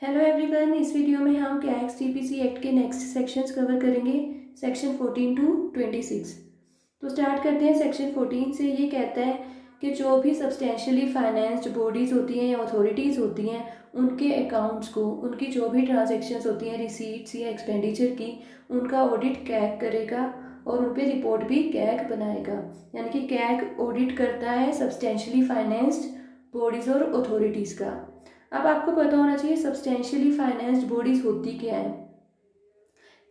Hello everyone, इस video में हम कैक्स टीपीसी एक्ट के नेक्स्ट सेक्शंस कवर करेंगे। Section 14 to 26। तो स्टार्ट करते हैं। सेक्शन 14 से ये कहता है कि जो भी सब्सटेंशियली फाइनेंस्ड बॉडीज़ होती हैं या अथॉरिटीज़ होती हैं, उनके अकाउंट्स को, उनकी जो भी ट्रांजैक्शंस होती हैं रिसीट्स या एक्सपेंडिचर की, उनका ऑडिट कैग करेगा और उन पर रिपोर्ट भी कैग बनाएगा। यानी कि कैग ऑडिट करता है सब्सटेंशियली फाइनेंस्ड बॉडीज़ और अथॉरिटीज़ का। अब आपको पता होना चाहिए सब्सटेंशियली फाइनेंस्ड बॉडीज़ होती क्या है।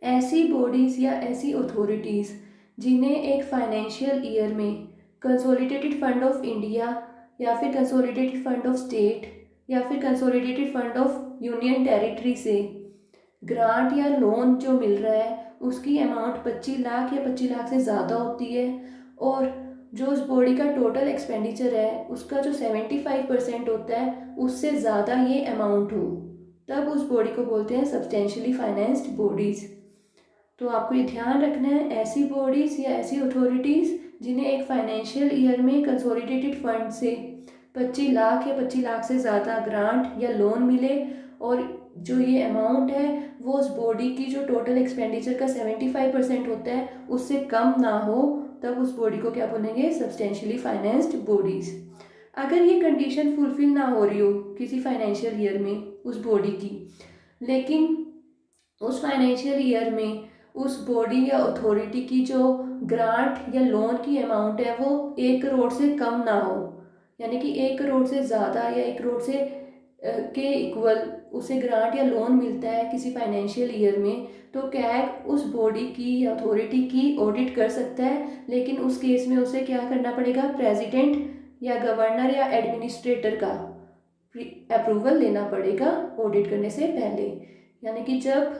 ऐसी बॉडीज़ या ऐसी अथॉरिटीज़ जिन्हें एक फाइनेंशियल ईयर में कंसोलिडेटेड फंड ऑफ इंडिया या फिर कंसोलिडेटेड फंड ऑफ स्टेट या फिर consolidated fund of union territory से ग्रांट या लोन जो मिल रहा है उसकी अमाउंट 25 लाख या 25 लाख से ज़्यादा होती है, और जो उस बॉडी का टोटल एक्सपेंडिचर है उसका जो 75% होता है उससे ज़्यादा ये अमाउंट हो, तब उस बॉडी को बोलते हैं सब्सटेंशियली फाइनेंस्ड बॉडीज़। तो आपको ये ध्यान रखना है, ऐसी बॉडीज़ या ऐसी अथॉरिटीज़ जिन्हें एक फाइनेंशियल ईयर में कंसोलिडेटेड फंड से 25 लाख या 25 लाख से ज़्यादा ग्रांट या लोन मिले, और जो ये अमाउंट है वो उस बॉडी की जो टोटल एक्सपेंडिचर का 75% होता है उससे कम ना हो, तब उस बॉडी को क्या बोलेंगे, सब्सटेंशियली फाइनेंस्ड बॉडीज़। अगर ये कंडीशन फुलफिल ना हो रही हो किसी फाइनेंशियल ईयर में उस बॉडी की, लेकिन उस फाइनेंशियल ईयर में उस बॉडी या अथॉरिटी की जो ग्रांट या लोन की अमाउंट है वो 1 करोड़ से कम ना हो, यानी कि 1 करोड़ से ज़्यादा या 1 करोड़ से के इक्वल उसे ग्रांट या लोन मिलता है किसी फाइनेंशियल ईयर में, तो कैग उस बॉडी की या अथॉरिटी की ऑडिट कर सकता है। लेकिन उस केस में उसे क्या करना पड़ेगा, प्रेसिडेंट या गवर्नर या एडमिनिस्ट्रेटर का अप्रूवल लेना पड़ेगा ऑडिट करने से पहले। यानी कि जब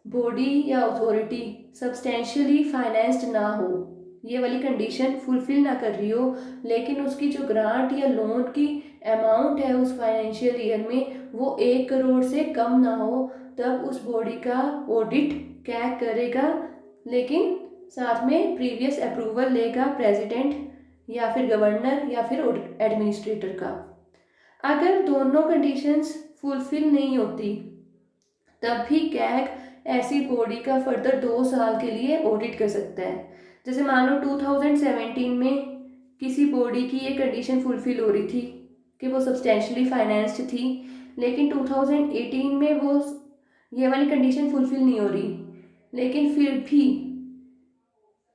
बॉडी या अथॉरिटी सब्सटेंशियली फाइनेंस्ड ना हो, ये वाली कंडीशन फुलफिल ना कर रही हो, लेकिन उसकी जो ग्रांट या लोन की अमाउंट है उस फाइनेंशियल ईयर में वो 1 करोड़ से कम ना हो, तब उस बॉडी का ऑडिट कैग करेगा, लेकिन साथ में प्रीवियस अप्रूवल लेगा प्रेसिडेंट या फिर गवर्नर या फिर एडमिनिस्ट्रेटर का। अगर दोनों कंडीशंस फुलफिल नहीं होती तब भी कैग ऐसी बॉडी का फर्दर 2 साल के लिए ऑडिट कर सकता है। जैसे मान लो 2017 में किसी बॉडी की ये कंडीशन फुलफिल हो रही थी कि वो सब्सटेंशियली फाइनेंस्ड थी, लेकिन 2018 में वो ये वाली कंडीशन फुलफिल नहीं हो रही, लेकिन फिर भी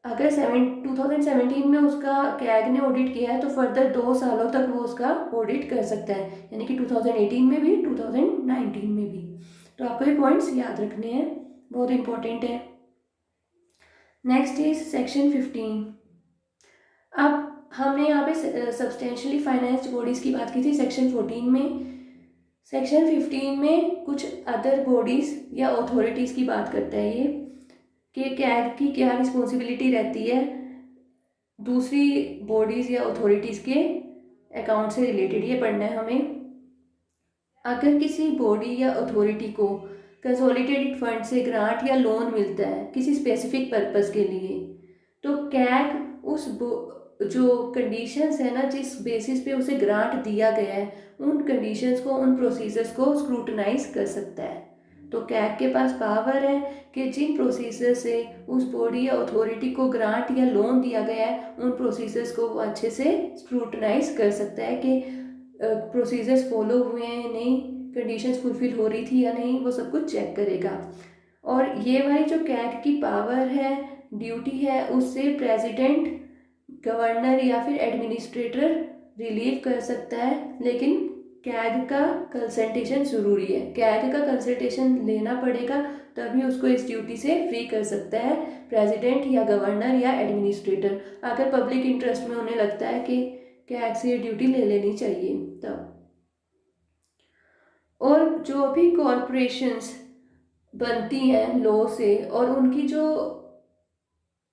अगर 2017 में उसका कैग ने ऑडिट किया है तो फर्दर 2 सालों तक वो उसका ऑडिट कर सकता है, यानी कि 2018 में भी 2019 में भी। तो आपको ये पॉइंट्स याद रखने हैं, बहुत इंपॉर्टेंट है। Next is section 15। अब हमने यहाँ पे सब्सटेंशियली फाइनेंस्ड बॉडीज़ की बात की थी सेक्शन 14 में। सेक्शन 15 में कुछ अदर बॉडीज़ या अथॉरिटीज़ की बात करता है ये, कि कैग की क्या रिस्पॉन्सिबिलिटी रहती है दूसरी बॉडीज़ या अथॉरिटीज़ के अकाउंट से रिलेटेड, ये पढ़ना है हमें। अगर किसी बॉडी या अथॉरिटी को कंसोलिडेटेड फंड से ग्रांट या लोन मिलता है किसी स्पेसिफिक पर्पस के लिए, तो कैग उस जो कंडीशंस है ना, जिस बेसिस पे उसे ग्रांट दिया गया है, उन कंडीशंस को, उन प्रोसीजर्स को स्क्रूटनाइज कर सकता है। तो कैग के पास पावर है कि जिन प्रोसीजर से उस बॉडी या अथॉरिटी को ग्रांट या लोन दिया गया है उन प्रोसीजर्स को वो अच्छे से स्क्रूटनाइज कर सकता है कि प्रोसीजर्स फॉलो हुए हैं नहीं, कंडीशंस फुलफिल हो रही थी या नहीं, वो सब कुछ चेक करेगा। और ये वाली जो कैग की पावर है, ड्यूटी है, उससे प्रेसिडेंट, गवर्नर या फिर एडमिनिस्ट्रेटर रिलीव कर सकता है, लेकिन कैग का कंसल्टेशन ज़रूरी है। कैग का कंसल्टेशन लेना पड़ेगा, तभी उसको इस ड्यूटी से फ्री कर सकता है प्रेसिडेंट या गवर्नर या एडमिनिस्ट्रेटर। अगर पब्लिक इंटरेस्ट में उन्हें लगता है कि कैग से ये ड्यूटी ले लेनी चाहिए तब। और जो भी कॉरपोरेशंस बनती हैं लॉ से, और उनकी जो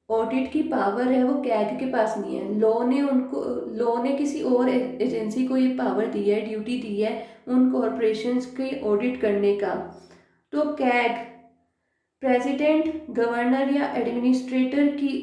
ऑडिट की पावर है वो कैग के पास नहीं है, लॉ ने किसी और एजेंसी को ये पावर दी है, ड्यूटी दी है उन कॉरपोरेशंस के ऑडिट करने का। तो कैग प्रेसिडेंट, गवर्नर या एडमिनिस्ट्रेटर की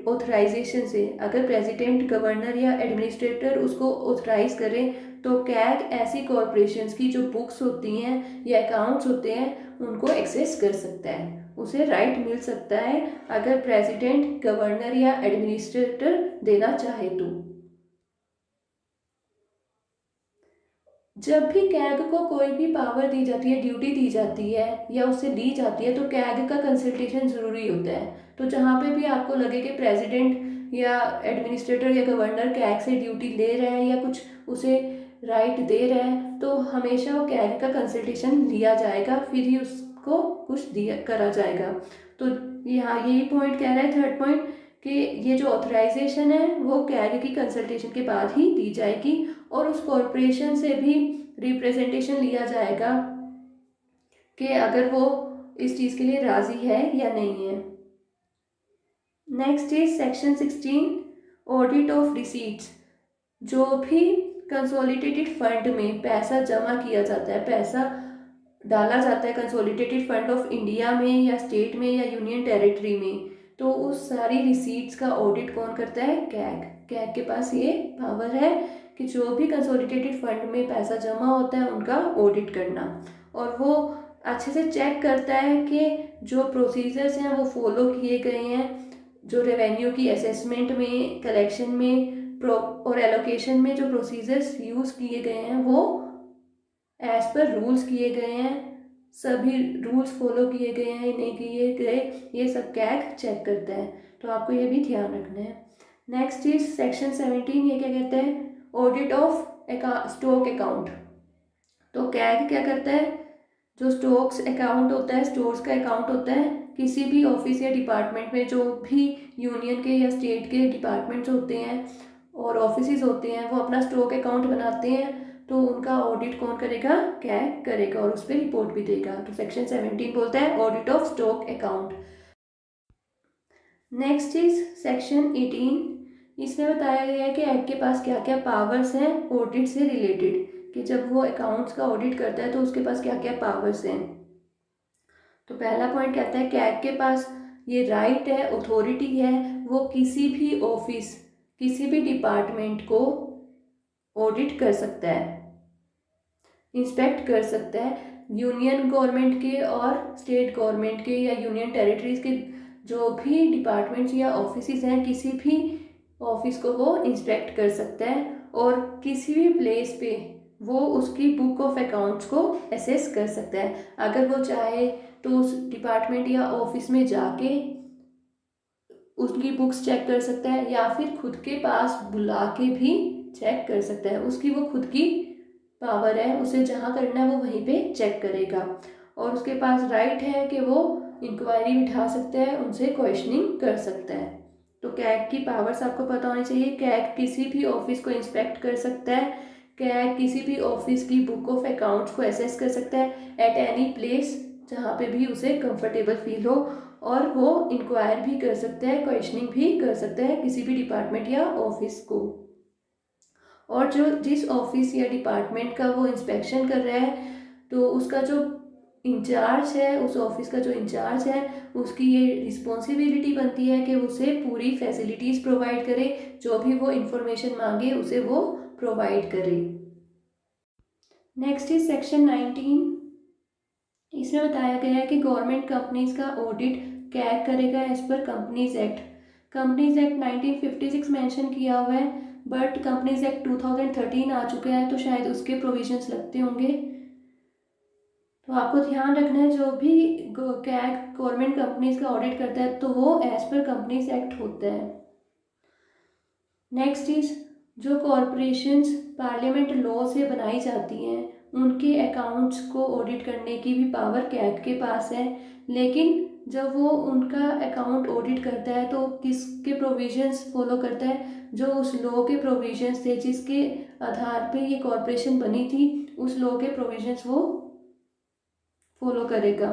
ऑथराइजेशन से, अगर प्रेसिडेंट, गवर्नर या एडमिनिस्ट्रेटर उसको ऑथराइज करें तो कैग ऐसी कॉरपोरेशंस की जो बुक्स होती हैं या अकाउंट्स होते हैं उनको एक्सेस कर सकता है, उसे राइट मिल सकता है अगर प्रेसिडेंट, गवर्नर या एडमिनिस्ट्रेटर देना चाहे तो। जब भी कैग को कोई भी पावर दी जाती है, ड्यूटी दी जाती है या उससे दी जाती है तो कैग का कंसल्टेशन ज़रूरी होता है। तो जहाँ पे भी आपको लगे कि प्रेसिडेंट या एडमिनिस्ट्रेटर या गवर्नर कैग से ड्यूटी ले रहा है या कुछ उसे राइट दे रहा है तो हमेशा वो कैग का कंसल्टेशन लिया जाएगा, फिर ही उसको कुछ दिया करा जाएगा। तो यहाँ यही पॉइंट कह रहा है, थर्ड पॉइंट, कि ये जो ऑथराइजेशन है वो कैग की कंसल्टेशन के बाद ही दी जाएगी और उस कॉरपोरेशन से भी रिप्रेजेंटेशन लिया जाएगा कि अगर वो इस चीज़ के लिए राज़ी है या नहीं है। Next is section 16, audit of receipts. जो भी कंसोलिडेटेड फंड में पैसा जमा किया जाता है, पैसा डाला जाता है कंसोलिडेटेड फंड ऑफ इंडिया में या स्टेट में या यूनियन टेरिटरी में, तो उस सारी रिसीट्स का ऑडिट कौन करता है? कैग। कैग के पास ये पावर है कि जो भी कंसोलिडेटेड फंड में पैसा जमा होता है उनका ऑडिट करना, और वो अच्छे से चेक करता है कि जो प्रोसीजर्स हैं वो फॉलो किए गए हैं, जो रेवेन्यू की असेसमेंट में, कलेक्शन में और एलोकेशन में जो प्रोसीजर्स यूज़ किए गए हैं वो एज पर रूल्स किए गए हैं, सभी रूल्स फॉलो किए गए हैं नहीं किए गए, ये सब कैग चेक करता है। तो आपको ये भी ध्यान रखना है। नेक्स्ट इज सेक्शन 17, ये क्या कहते हैं? Audit of stock account. तो कैग क्या करता है? जो स्टॉक्स अकाउंट होता है, स्टोर्स का अकाउंट होता है, किसी भी ऑफिस या डिपार्टमेंट में जो भी यूनियन के या स्टेट के डिपार्टमेंट्स होते हैं और ऑफिस होते हैं वो अपना स्टॉक अकाउंट बनाते हैं, तो उनका ऑडिट कौन करेगा? कैग करेगा और उस पर रिपोर्ट भी देगा। तो सेक्शन 17 बोलता है audit of stock account. Next is section 18। इसमें बताया गया है कि एक्ट के पास क्या क्या पावर्स हैं ऑडिट से रिलेटेड, कि जब वो अकाउंट्स का ऑडिट करता है तो उसके पास क्या क्या पावर्स हैं। तो पहला पॉइंट कहता है कैग के पास ये राइट है, अथॉरिटी है, वो किसी भी ऑफिस, किसी भी डिपार्टमेंट को ऑडिट कर सकता है, इंस्पेक्ट कर सकता है। यूनियन गवर्नमेंट के और स्टेट गवर्नमेंट के या यूनियन टेरिटरीज के जो भी डिपार्टमेंट्स या ऑफिस हैं, किसी भी ऑफिस को वो इंस्पेक्ट कर सकता है और किसी भी प्लेस पे वो उसकी बुक ऑफ अकाउंट्स को असेस कर सकता है। अगर वो चाहे तो उस डिपार्टमेंट या ऑफिस में जाके उसकी बुक्स चेक कर सकता है या फिर खुद के पास बुला के भी चेक कर सकता है। उसकी वो खुद की पावर है, उसे जहाँ करना है वो वहीं पे चेक करेगा और उसके पास राइट है कि वो इंक्वायरी बिठा सकता है, उनसे क्वेश्चनिंग कर सकता है। तो कैग की पावर्स आपको पता होनी चाहिए। कैग किसी भी ऑफिस को इंस्पेक्ट कर सकता है, कैग किसी भी ऑफिस की बुक ऑफ अकाउंट्स को एसेस कर सकता है एट एनी प्लेस जहाँ पे भी उसे कंफर्टेबल फील हो, और वो इंक्वायर भी कर सकता है, क्वेश्चनिंग भी कर सकता है किसी भी डिपार्टमेंट या ऑफिस को। और जो जिस ऑफिस या डिपार्टमेंट का वो इंस्पेक्शन कर रहा है तो उसका जो इंचार्ज है, उस ऑफिस का जो इंचार्ज है, उसकी ये रिस्पॉन्सिबिलिटी बनती है कि उसे पूरी फैसिलिटीज़ प्रोवाइड करे, जो भी वो इंफॉर्मेशन मांगे उसे वो प्रोवाइड करे। Next is section 19। इसमें बताया गया है कि गवर्नमेंट कंपनीज का ऑडिट कैग करेगा एज पर companies act. Companies act 1956 mention किया हुआ है, बट कंपनीज एक्ट 2013 आ चुका है तो शायद उसके प्रोविजंस लगते होंगे। तो आपको ध्यान रखना है जो भी कैग गवर्नमेंट कंपनीज का ऑडिट करता है तो वो एज पर कंपनीज एक्ट होता है। नेक्स्ट इज जो कॉरपोरेशंस पार्लियामेंट लॉ से बनाई जाती हैं उनके अकाउंट्स को ऑडिट करने की भी पावर कैग के पास है, लेकिन जब वो उनका अकाउंट ऑडिट करता है तो किसके प्रोविजंस फॉलो करता है? जो उस लॉ के प्रोविजंस थे जिसके आधार पे ये कॉरपोरेशन बनी थी, उस लॉ के प्रोविजंस वो फॉलो करेगा।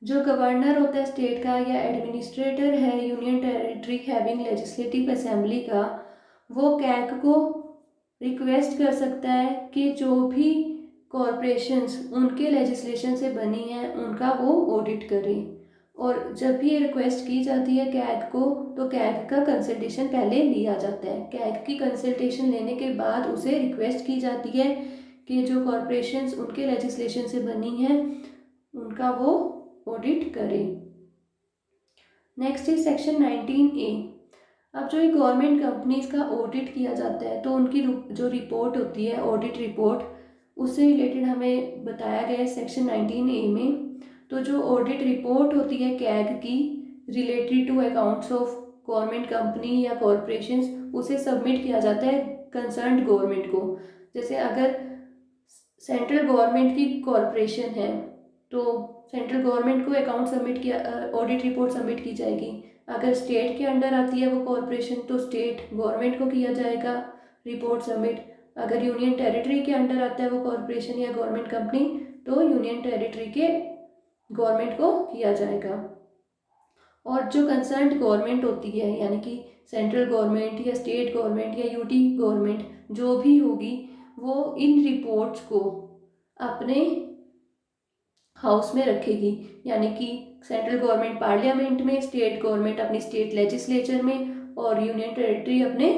जो गवर्नर होता है स्टेट का या एडमिनिस्ट्रेटर है union territory having legislative assembly का, वो कैग को रिक्वेस्ट कर सकता है कि जो भी कॉरपोरेशंस उनके लेजिस्लेशन से बनी हैं उनका वो ऑडिट करें। और जब भी ये रिक्वेस्ट की जाती है कैग को, तो कैग का कंसल्टेशन पहले लिया जाता है। कैग की कंसल्टेशन लेने के बाद उसे रिक्वेस्ट की जाती है कि जो कॉरपोरेशंस उनके लेजिस्लेशन से बनी हैं उनका वो ऑडिट करें। Next is section 19A। अब जो ये गवर्नमेंट कंपनीज का ऑडिट किया जाता है तो उनकी जो रिपोर्ट होती है ऑडिट रिपोर्ट, उससे रिलेटेड हमें बताया गया है सेक्शन 19A में। तो जो ऑडिट रिपोर्ट होती है कैग की related to accounts of government company या कॉरपोरेशंस, उसे सबमिट किया जाता है कंसर्न्ड गवर्नमेंट को। जैसे अगर सेंट्रल गवर्नमेंट की कॉरपोरेशन है तो सेंट्रल गवर्नमेंट को अकाउंट सबमिट किया, ऑडिट रिपोर्ट सबमिट की जाएगी। अगर स्टेट के अंडर आती है वो कॉरपोरेशन तो स्टेट गवर्नमेंट को किया जाएगा रिपोर्ट सबमिट। अगर यूनियन टेरिटरी के अंडर आता है वो कॉरपोरेशन या गवर्नमेंट कंपनी तो यूनियन टेरिटरी के गवर्नमेंट को किया जाएगा। और जो कंसर्न्ड गवर्नमेंट होती है यानी कि सेंट्रल गवर्नमेंट या स्टेट गवर्नमेंट या यूटी गवर्नमेंट जो भी होगी, वो इन रिपोर्ट्स को अपने हाउस में रखेगी। यानी कि सेंट्रिल गवर्नमेंट पार्लियामेंट में, स्टेट गवर्नमेंट अपनी स्टेट लेजिस्लेचर में और यूनियन टेरिटरी अपने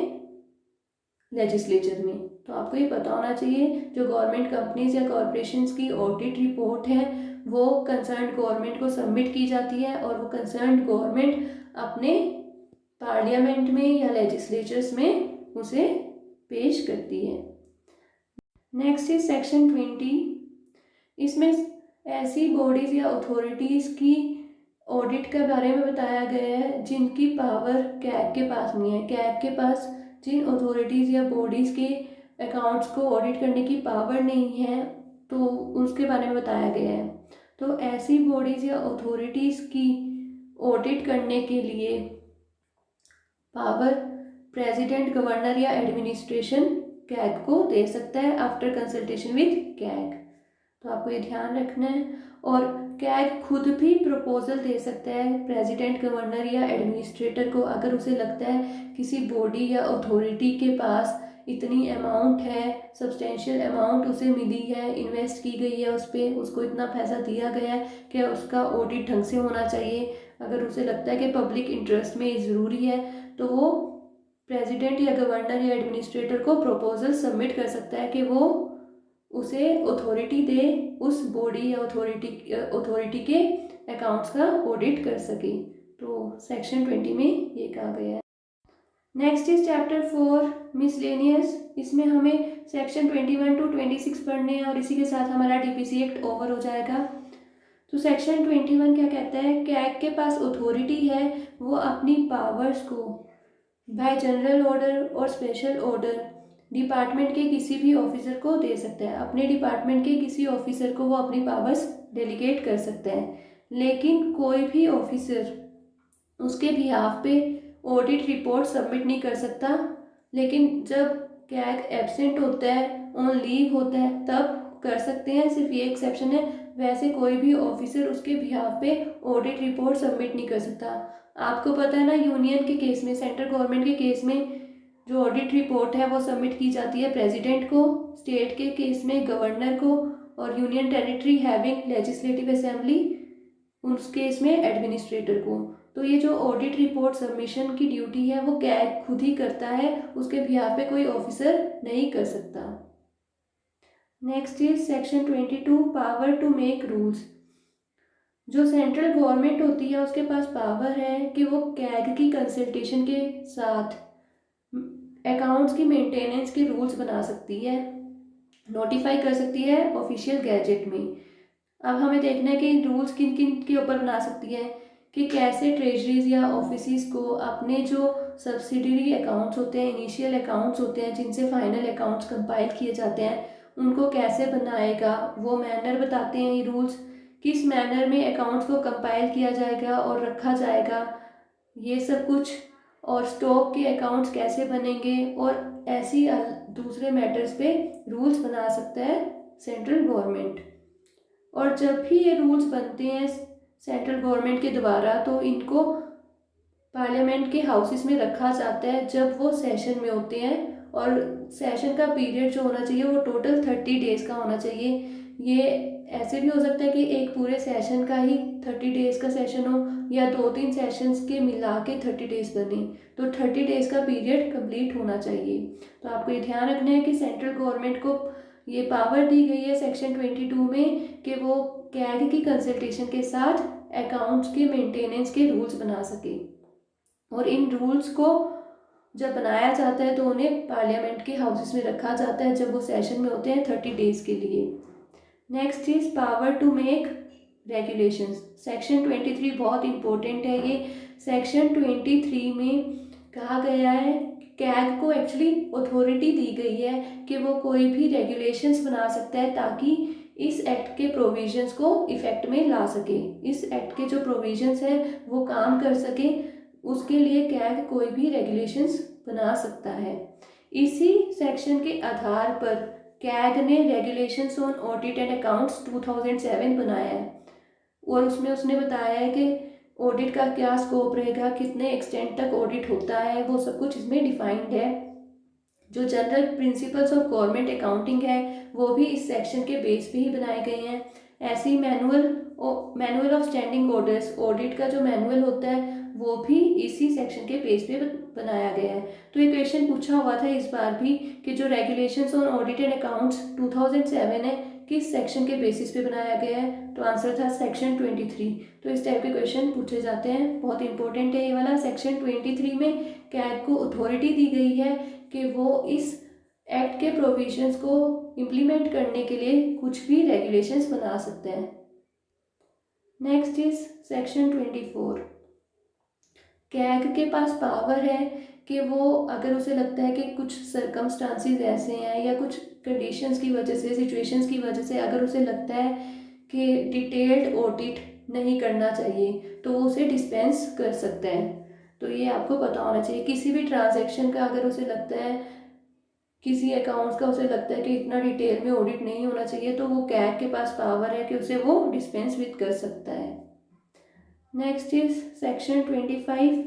लेजिस्लेचर में। तो आपको ये पता होना चाहिए जो गवर्नमेंट कंपनीज या कॉरपोरेशंस की ऑडिट रिपोर्ट है वो कंसर्न्ड गवर्नमेंट को सबमिट की जाती है और वो कंसर्न्ड गवर्नमेंट अपने पार्लियामेंट में या लेजिस्लेचर्स में उसे पेश करती है। Next is section 20। इसमें ऐसी बॉडीज या अथॉरिटीज़ की ऑडिट के बारे में बताया गया है जिनकी पावर कैग के पास नहीं है। कैग के पास जिन अथॉरिटीज़ या बॉडीज़ के अकाउंट्स को ऑडिट करने की पावर नहीं है तो उसके बारे में बताया गया है। तो ऐसी बॉडीज़ या अथॉरिटीज़ की ऑडिट करने के लिए पावर प्रेसिडेंट, गवर्नर या एडमिनिस्ट्रेशन कैग को दे सकता है आफ्टर कंसल्टेशन विद कैग। तो आपको ये ध्यान रखना है। और कैग खुद भी प्रपोजल दे सकता है प्रेसिडेंट, गवर्नर या एडमिनिस्ट्रेटर को अगर उसे लगता है किसी बॉडी या अथॉरिटी के पास इतनी अमाउंट है, सब्सटेंशियल अमाउंट उसे मिली है, इन्वेस्ट की गई है उस पर, उसको इतना पैसा दिया गया है कि उसका ऑडिट ढंग से होना चाहिए। अगर उसे लगता है कि पब्लिक इंटरेस्ट में ज़रूरी है तो वो प्रेसिडेंट या गवर्नर या एडमिनिस्ट्रेटर को प्रपोजल सबमिट कर सकता है कि वो उसे अथॉरिटी दे उस बॉडी या अथॉरिटी के अकाउंट्स का ऑडिट कर सके। तो सेक्शन 20 में ये कहा गया है। Next is chapter 4 miscellaneous. इसमें हमें सेक्शन 21 to 26 पढ़ने हैं और इसी के साथ हमारा डीपीसी एक्ट ओवर हो जाएगा। तो सेक्शन 21 क्या कहता है, कैग के पास अथॉरिटी है वो अपनी पावर्स को बाय जनरल ऑर्डर और स्पेशल ऑर्डर डिपार्टमेंट के किसी भी ऑफिसर को दे सकता है। अपने डिपार्टमेंट के किसी ऑफिसर को वो अपनी पावर्स डेलीगेट कर सकता है, लेकिन कोई भी ऑफिसर उसके बिहाफ पे ऑडिट रिपोर्ट सबमिट नहीं कर सकता। लेकिन जब कैग एब्सेंट होता है, ऑन लीव होता है, तब कर सकते हैं। सिर्फ ये एक्सेप्शन है, वैसे कोई भी ऑफिसर उसके बिहाफ पे ऑडिट रिपोर्ट सबमिट नहीं कर सकता। आपको पता है ना, यूनियन के केस में, सेंट्रल गवर्नमेंट के केस में जो ऑडिट रिपोर्ट है वो सबमिट की जाती है प्रेसिडेंट को, स्टेट के केस में गवर्नर को, और union territory having legislative assembly उस केस में एडमिनिस्ट्रेटर को। तो ये जो ऑडिट रिपोर्ट सबमिशन की ड्यूटी है वो कैग खुद ही करता है, उसके बिहाफ पे कोई ऑफिसर नहीं कर सकता। Next is section 22 power to make rules. जो सेंट्रल गवर्नमेंट होती है उसके पास पावर है कि वो कैग की कंसल्टेशन के साथ अकाउंट्स की मेंटेनेंस के रूल्स बना सकती है, नोटिफाई कर सकती है ऑफिशियल गैजेट में। अब हमें देखना है कि रूल्स किन किन के ऊपर बना सकती है कि कैसे ट्रेजरीज या ऑफिस को अपने जो सब्सिडरी अकाउंट्स होते हैं, इनिशियल अकाउंट्स होते हैं जिनसे फाइनल अकाउंट्स कंपाइल किए जाते हैं, उनको कैसे बनाएगा, वो मैनर बताते हैं ये रूल्स। किस मैनर में अकाउंट्स को कंपाइल किया जाएगा और रखा जाएगा, ये सब कुछ। और स्टॉक के अकाउंट्स कैसे बनेंगे, और ऐसी दूसरे मैटर्स पे रूल्स बना सकता है सेंट्रल गवर्नमेंट। और जब भी ये रूल्स बनते हैं सेंट्रल गवर्नमेंट के द्वारा तो इनको पार्लियामेंट के हाउसेस में रखा जाता है जब वो सेशन में होते हैं, और सेशन का पीरियड जो होना चाहिए वो टोटल 30 डेज़ का होना चाहिए। ये ऐसे भी हो सकता है कि एक पूरे सेशन का ही 30 डेज़ का सेशन हो या 2-3 सेशंस के मिला के 30 डेज़ बने, तो 30 डेज़ का पीरियड कंप्लीट होना चाहिए। तो आपको ये ध्यान रखना है कि सेंट्रल गवर्नमेंट को ये पावर दी गई है सेक्शन 22 में कि वो कैग की कंसल्टेशन के साथ अकाउंट्स के मेंटेनेंस के रूल्स बना सके, और इन रूल्स को जब बनाया जाता है तो उन्हें पार्लियामेंट के हाउसेस में रखा जाता है जब वो सेशन में होते हैं 30 डेज़ के लिए। Next is power to make regulations. Section 23 बहुत इंपॉर्टेंट है। ये सेक्शन 23 में कहा गया है, कैग को एक्चुअली अथॉरिटी दी गई है कि वो कोई भी रेगुलेशंस बना सकता है ताकि इस एक्ट के प्रोविजंस को इफेक्ट में ला सके, इस एक्ट के जो प्रोविजंस है वो काम कर सके, उसके लिए कैग कोई भी रेगुलेशंस बना सकता है। इसी सेक्शन के आधार पर कैग ने regulations on audit and accounts 2007 बनाया है, और उसमें उसने बताया है कि ऑडिट का क्या स्कोप रहेगा, कितने एक्सटेंट तक ऑडिट होता है, वो सब कुछ इसमें डिफाइंड है। जो general principles of government accounting है वो भी इस सेक्शन के बेस पे ही बनाए गए हैं। ऐसे ही manual of standing orders, audit का जो मैनुअल होता है वो भी इसी सेक्शन के बेस पे बनाया गया है। तो ये क्वेश्चन पूछा हुआ था इस बार भी कि जो regulations on audit and accounts 2007 है किस सेक्शन के बेसिस पे बनाया गया है, तो आंसर था सेक्शन 23। तो इस टाइप के क्वेश्चन पूछे जाते हैं, बहुत इंपॉर्टेंट है ये वाला। सेक्शन 23 में कैग को अथॉरिटी दी गई है कि वो इस एक्ट के प्रोविजंस को इम्प्लीमेंट करने के लिए कुछ भी रेगुलेशंस बना सकते हैं। Next is section 24। कैग के पास पावर है कि वो अगर उसे लगता है कि कुछ सर्कमस्टांसिस ऐसे हैं या कुछ कंडीशंस की वजह से, सिचुएशंस की वजह से अगर उसे लगता है कि डिटेल्ड ऑडिट नहीं करना चाहिए तो वो उसे डिस्पेंस कर सकता है। तो ये आपको पता होना चाहिए। किसी भी ट्रांजैक्शन का अगर उसे लगता है, किसी अकाउंट्स का उसे लगता है कि इतना डिटेल में ऑडिट नहीं होना चाहिए, तो वो कैग के पास पावर है कि उसे वो डिस्पेंस विद कर सकता है। Next is section 25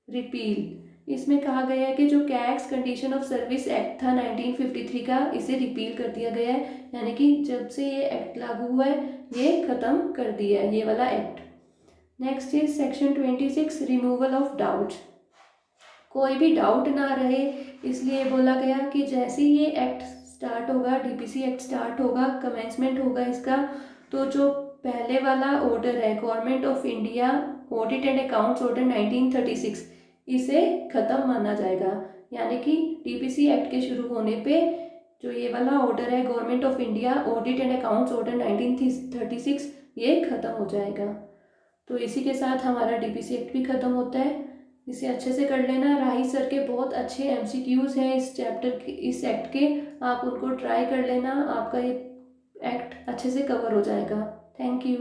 repeal. इसमें कहा गया है कि जो कैग्स कंडीशन ऑफ सर्विस एक्ट था 1953 का, इसे रिपील कर दिया गया है, यानी कि जब से ये एक्ट लागू हुआ है ये खत्म कर दिया है ये वाला act. Next is section 26 removal of doubt. कोई भी डाउट ना रहे इसलिए बोला गया कि जैसे ही ये एक्ट स्टार्ट होगा, डीपीसी एक्ट स्टार्ट होगा, कमेंसमेंट होगा इसका, तो जो पहले वाला ऑर्डर है government of India audit and accounts order 1936, इसे खत्म माना जाएगा। यानी कि डीपीसी एक्ट के शुरू होने पे जो ये वाला ऑर्डर है government of India audit and accounts order 1936, ये खत्म हो जाएगा। तो इसी के साथ हमारा डीपीसी एक्ट भी खत्म होता है। इसे अच्छे से कर लेना। राही सर के बहुत अच्छे एमसीक्यूज हैं इस चैप्टर के, इस एक्ट के, आप उनको ट्राई कर लेना, आपका ये एक्ट अच्छे से कवर हो जाएगा। Thank you.